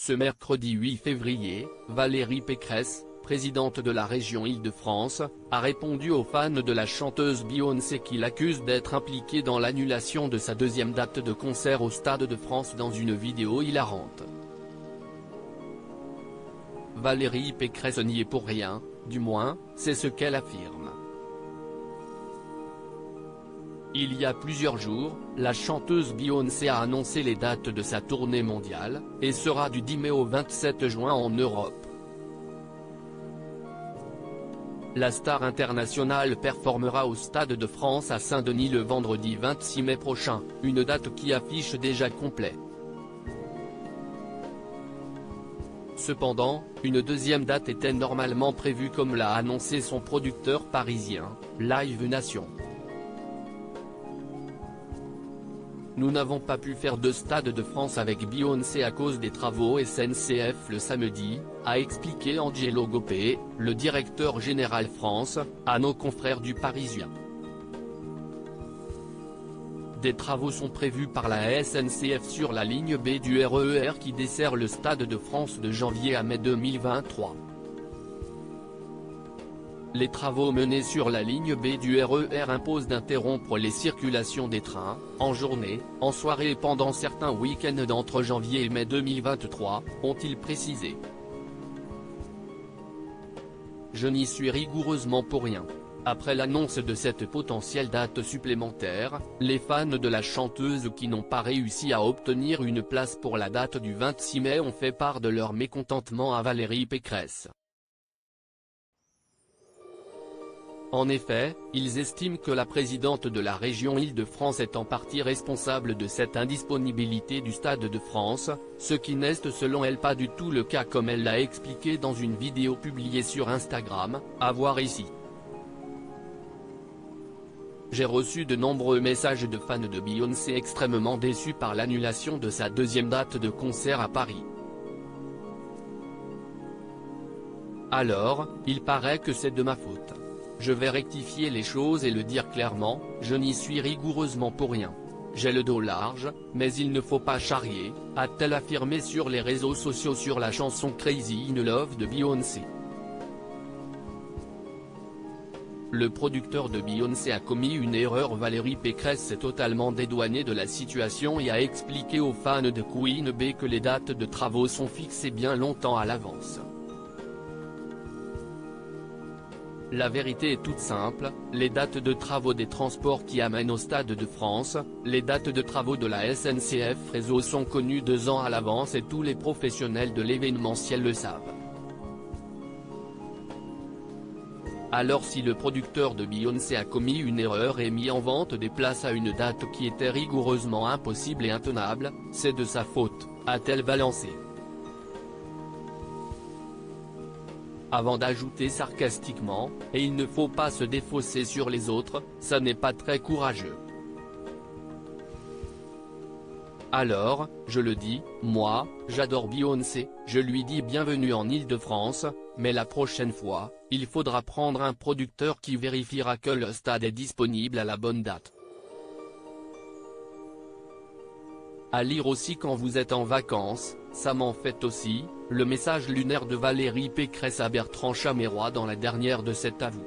Ce mercredi 8 février, Valérie Pécresse, présidente de la région Île-de-France, a répondu aux fans de la chanteuse Beyoncé qui l'accuse d'être impliquée dans l'annulation de sa deuxième date de concert au Stade de France dans une vidéo hilarante. Valérie Pécresse n'y est pour rien, du moins, c'est ce qu'elle affirme. Il y a plusieurs jours, la chanteuse Beyoncé a annoncé les dates de sa tournée mondiale, et sera du 10 mai au 27 juin en Europe. La star internationale performera au Stade de France à Saint-Denis le vendredi 26 mai prochain, une date qui affiche déjà complet. Cependant, une deuxième date était normalement prévue comme l'a annoncé son producteur parisien, Live Nation. Nous n'avons pas pu faire de Stade de France avec Beyoncé à cause des travaux SNCF le samedi, a expliqué Angelo Gopé, le directeur général France, à nos confrères du Parisien. Des travaux sont prévus par la SNCF sur la ligne B du RER qui dessert le Stade de France de janvier à mai 2023. Les travaux menés sur la ligne B du RER imposent d'interrompre les circulations des trains, en journée, en soirée et pendant certains week-ends d'entre janvier et mai 2023, ont-ils précisé. Je n'y suis rigoureusement pour rien. Après l'annonce de cette potentielle date supplémentaire, les fans de la chanteuse qui n'ont pas réussi à obtenir une place pour la date du 26 mai ont fait part de leur mécontentement à Valérie Pécresse. En effet, ils estiment que la présidente de la région Île-de-France est en partie responsable de cette indisponibilité du Stade de France, ce qui n'est selon elle pas du tout le cas comme elle l'a expliqué dans une vidéo publiée sur Instagram, à voir ici. J'ai reçu de nombreux messages de fans de Beyoncé extrêmement déçus par l'annulation de sa deuxième date de concert à Paris. Alors, il paraît que c'est de ma faute. Je vais rectifier les choses et le dire clairement, je n'y suis rigoureusement pour rien. J'ai le dos large, mais il ne faut pas charrier, a-t-elle affirmé sur les réseaux sociaux sur la chanson Crazy in Love de Beyoncé. Le producteur de Beyoncé a commis une erreur. Valérie Pécresse s'est totalement dédouanée de la situation et a expliqué aux fans de Queen Bee que les dates de travaux sont fixées bien longtemps à l'avance. La vérité est toute simple, les dates de travaux des transports qui amènent au Stade de France, les dates de travaux de la SNCF Réseau sont connues 2 ans à l'avance et tous les professionnels de l'événementiel le savent. Alors si le producteur de Beyoncé a commis une erreur et mis en vente des places à une date qui était rigoureusement impossible et intenable, c'est de sa faute, a-t-elle balancé. Avant d'ajouter sarcastiquement, et il ne faut pas se défausser sur les autres, ça n'est pas très courageux. Alors, je le dis, moi, j'adore Beyoncé, je lui dis bienvenue en Île-de-France, mais la prochaine fois, il faudra prendre un producteur qui vérifiera que le stade est disponible à la bonne date. À lire aussi quand vous êtes en vacances, ça m'en fait aussi, le message lunaire de Valérie Pécresse à Bertrand Chameroy dans la dernière de cet avou.